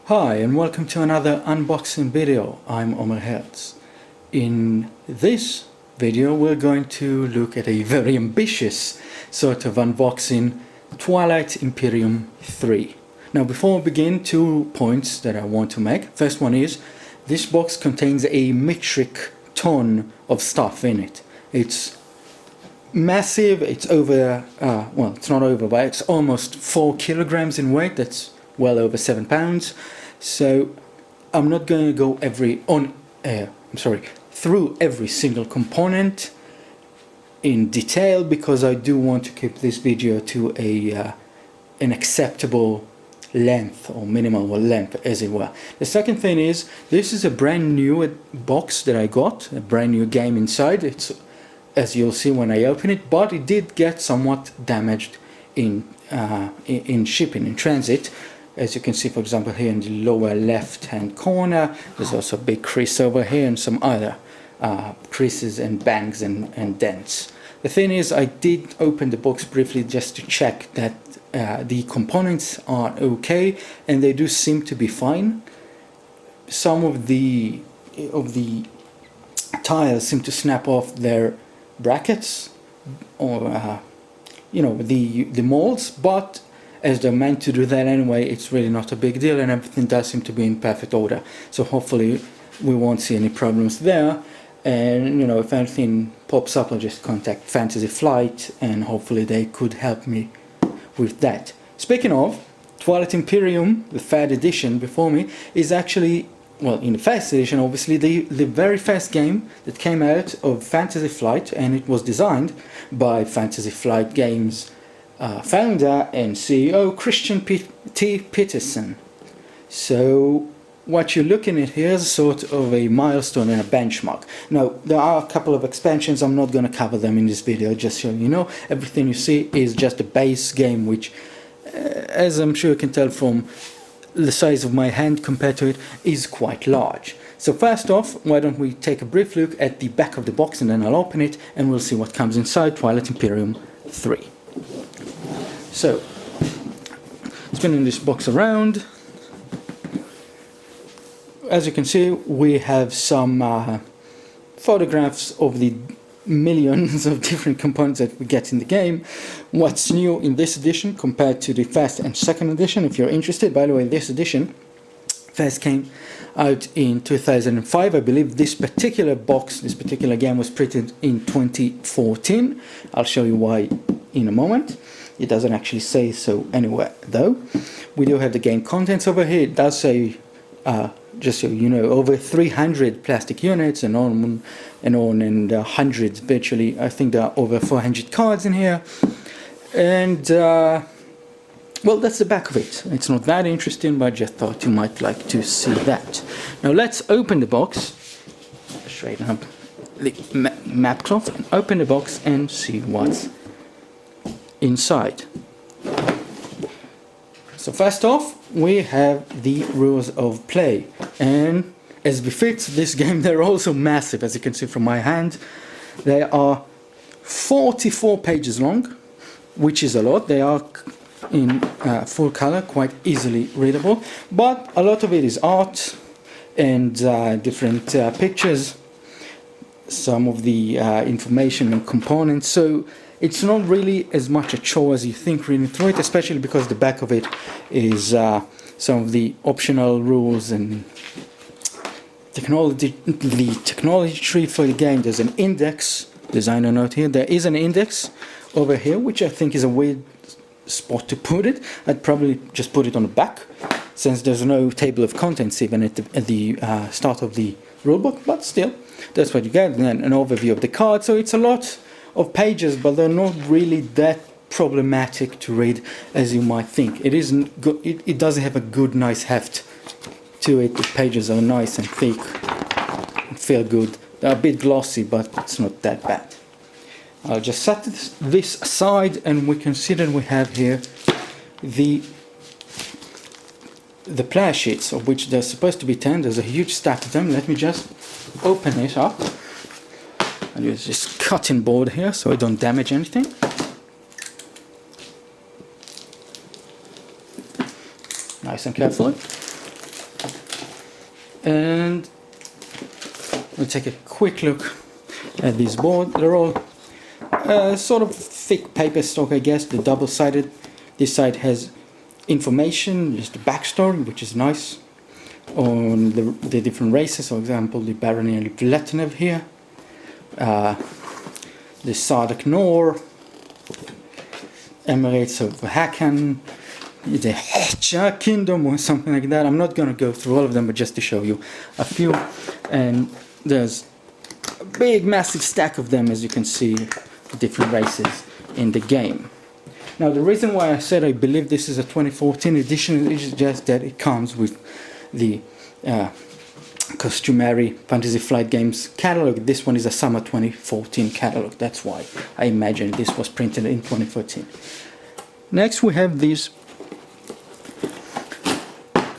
Hi and welcome to another unboxing video. I'm Hertz. In this video we're going to look at a very ambitious sort of unboxing, Twilight Imperium III. Now before we begin, 2 points that I want to make. First one is, this box contains a metric ton of stuff in it. It's massive, it's over, well it's not over, but it's almost 4 kilograms in weight. That's well over 7 pounds. So I'm not going to go through every single component in detail, because I do want to keep this video to an acceptable length, or minimal length as it were. The second thing is, this is a brand new box that I got, a brand new game inside. It's, as you'll see when I open it, but it did get somewhat damaged in shipping, in transit. As you can see, for example, here in the lower left hand corner, there's also a big crease over here and some other creases and bangs and dents. The thing is, I did open the box briefly just to check that the components are okay, and they do seem to be fine. Some of the tiles seem to snap off their brackets, or the molds, but as they're meant to do that anyway, it's really not a big deal, and everything does seem to be in perfect order. So hopefully we won't see any problems there. And if anything pops up, I'll just contact Fantasy Flight, and hopefully they could help me with that. Speaking of, Twilight Imperium, the third edition before me, is actually, well, in the first edition obviously, the very first game that came out of Fantasy Flight, and it was designed by Fantasy Flight Games founder and CEO Christian T. Peterson. So what you're looking at here is sort of a milestone and a benchmark. Now there are a couple of expansions. I'm not going to cover them in this video, just so you know. Everything you see is just a base game, which as I'm sure you can tell from the size of my hand compared to it, is quite large. So first off, why don't we take a brief look at the back of the box, and then I'll open it and we'll see what comes inside Twilight Imperium 3. So, spinning this box around, as you can see, we have some photographs of the millions of different components that we get in the game. What's new in this edition compared to the first and second edition, if you're interested. By the way, this edition first came out in 2005. I believe this particular box, this particular game, was printed in 2014. I'll show you why in a moment. It doesn't actually say so anywhere though. We do have the game contents over here. It does say, just so you know, over 300 plastic units and hundreds, virtually, I think there are over 400 cards in here. And well, that's the back of it. It's not that interesting, but I just thought you might like to see that. Now let's open the box, straighten up the map cloth, and open the box and see what's inside. So first off, we have the rules of play, and as befits this game, they're also massive. As you can see from my hand, they are 44 pages long, which is a lot. They are in full color, quite easily readable, but a lot of it is art and different pictures, some of the information and components. So it's not really as much a chore as you think reading through it, especially because the back of it is some of the optional rules and technology, the technology tree for the game. There's an index, designer note here. There is an index over here, which I think is a weird spot to put it. I'd probably just put it on the back, since there's no table of contents even at the start of the rulebook, but still, that's what you get. And then an overview of the card. So it's a lot of pages, but they're not really that problematic to read as you might think. It isn't good. It does have a good, nice heft to it. The pages are nice and thick and feel good. They're a bit glossy, but it's not that bad. I'll just set this aside, and we consider we have here the player sheets, of which there's supposed to be 10. There's a huge stack of them. Let me just open it up. I'll use this cutting board here so I don't damage anything. Nice and carefully. And we'll take a quick look at this board. They're all sort of thick paper stock, I guess. The double-sided. This side has information, just the backstory, which is nice, on the different races. For example, the Barony of Vletenev here, the Sardak Nor, Emirates of Hakan, the Hecha Kingdom or something like that. I'm not going to go through all of them, but just to show you a few. And there's a big massive stack of them, as you can see, different races in the game. Now the reason why I said I believe this is a 2014 edition is just that it comes with the customary Fantasy Flight Games catalog. This one is a summer 2014 catalog, that's why I imagine this was printed in 2014. Next we have this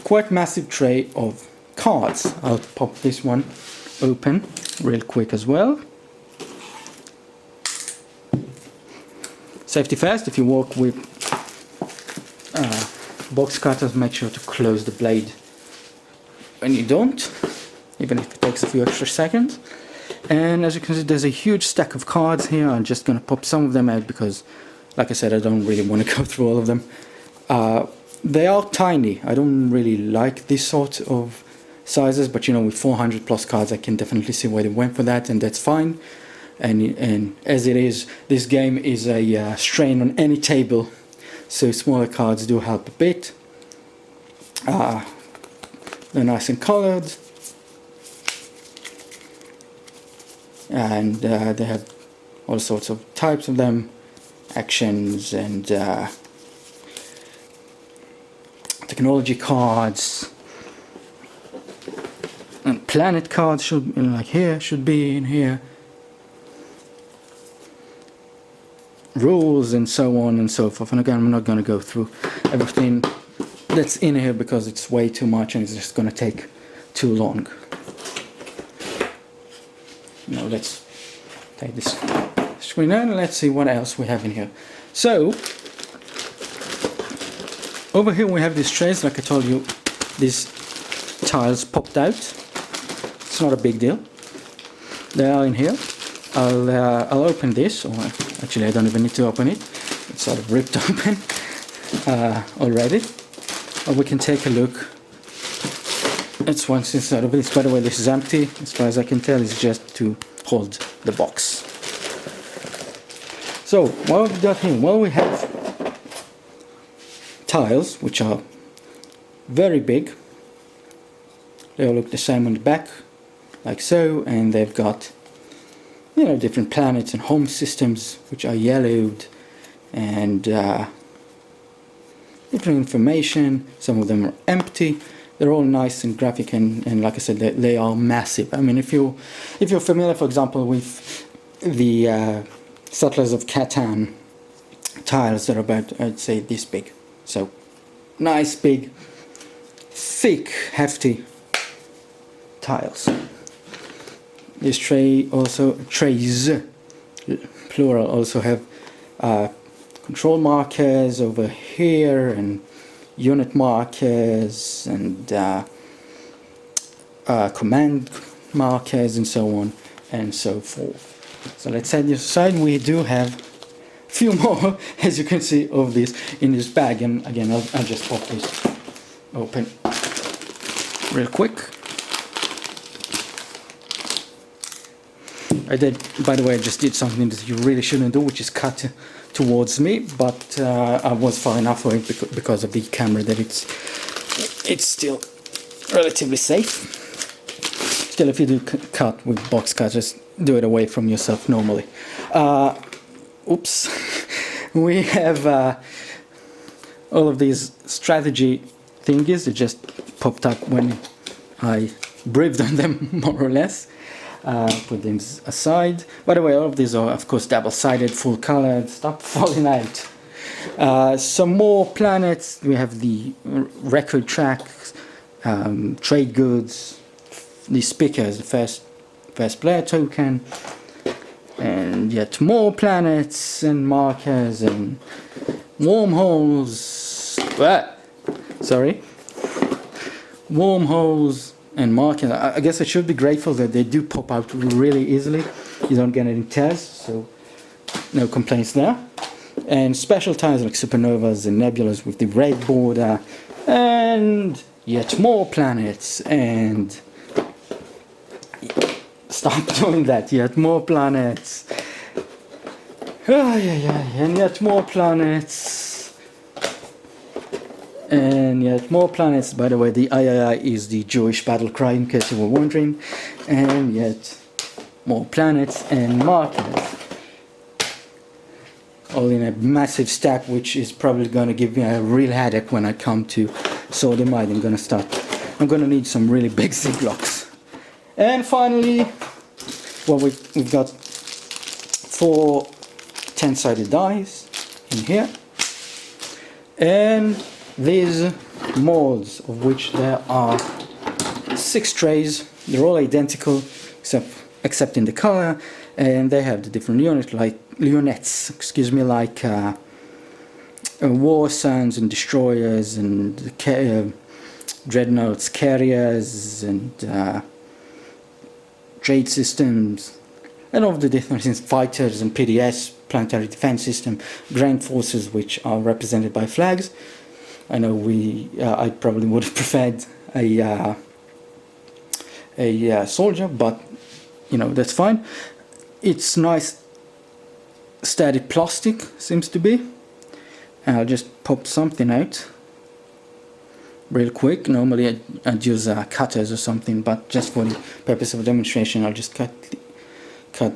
quite massive tray of cards. I'll pop this one open real quick as well. Safety first, if you work with box cutters, make sure to close the blade when you don't, even if it takes a few extra seconds. And as you can see, there's a huge stack of cards here. I'm just going to pop some of them out because, like I said, I don't really want to go through all of them. They are tiny. I don't really like this sort of sizes, but you know, with 400 plus cards, I can definitely see why they went for that, and that's fine. And as it is, this game is a strain on any table, so smaller cards do help a bit. They're nice and colored, and they have all sorts of types of them, actions and technology cards, and planet cards should be in here. Rules and so on and so forth. And again, I'm not going to go through everything that's in here because it's way too much and it's just going to take too long. Now let's take this screen out and let's see what else we have in here. So over here we have these trays. Like I told you, these tiles popped out. It's not a big deal. They are in here. I'll open this, or actually I don't even need to open it. It's sort of ripped open already. Or we can take a look. It's once inside of this. By the way, this is empty. As far as I can tell, it's just to hold the box. So what have we got here? Well, we have tiles, which are very big. They all look the same on the back, like so, and they've got, you know, different planets and home systems which are yellowed, and different information. Some of them are empty. They're all nice and graphic, and like I said, they are massive. I mean, if you're familiar, for example, with the Settlers of Catan tiles, that are about, I'd say, this big. So nice, big, thick, hefty tiles. This tray also, trays, plural, also have control markers over here, and unit markers, and command markers, and so on and so forth. So let's set this aside. We do have a few more, as you can see, of this in this bag, and again, I'll just pop this open real quick. I did, by the way, I just did something that you really shouldn't do, which is cut towards me, but I was far enough away because of the camera that it's still relatively safe. Still, if you do cut with box cutters, do it away from yourself normally. Oops. We have all of these strategy thingies that just popped up when I breathed on them, more or less. Put them aside. By the way, all of these are, of course, double-sided, full-colored. Stop falling out. Some more planets. We have the record tracks, trade goods, the speakers, the first player token, and yet more planets and markers and wormholes. Wormholes, and marking. I guess I should be grateful that they do pop out really easily. You don't get any tears, so no complaints there. And special tiles like supernovas and nebulas with the red border, and yet more planets, and stop doing that, yet more planets. And yet more planets. And yet more planets. By the way, the III is the Jewish battle cry, in case you were wondering. And yet more planets and markers. All in a massive stack, which is probably going to give me a real headache when I come to sort them out. I'm going to need some really big ziglogs. And finally, well, we've got 4 10-sided dies in here, and these molds, of which there are 6 trays. They're all identical except in the color, and they have the different units, like war suns and destroyers and dreadnoughts, carriers, and trade systems, and all of the different fighters and PDS, planetary defense system, grand forces, which are represented by flags. I know I probably would have preferred a soldier, but you know, that's fine. It's nice sturdy plastic, seems to be. I'll just pop something out real quick. Normally I'd use cutters or something, but just for the purpose of demonstration, I'll just cut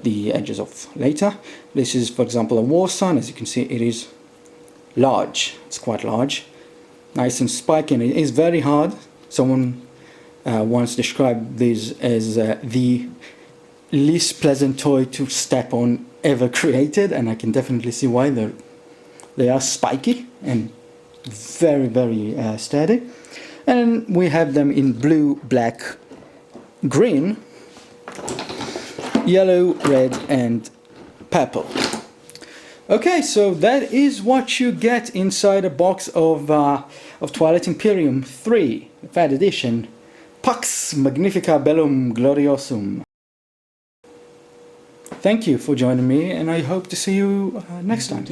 the edges off later. This is, for example, a war sun. As you can see, it is large. It's quite large, nice and spiky, and it is very hard. Someone once described this as the least pleasant toy to step on ever created, and I can definitely see why. They are spiky and very, very sturdy. And we have them in blue, black, green, yellow, red, and purple. Okay, so that is what you get inside a box of Twilight Imperium 3, the 3rd edition. Pax Magnifica Bellum Gloriosum. Thank you for joining me, and I hope to see you next time.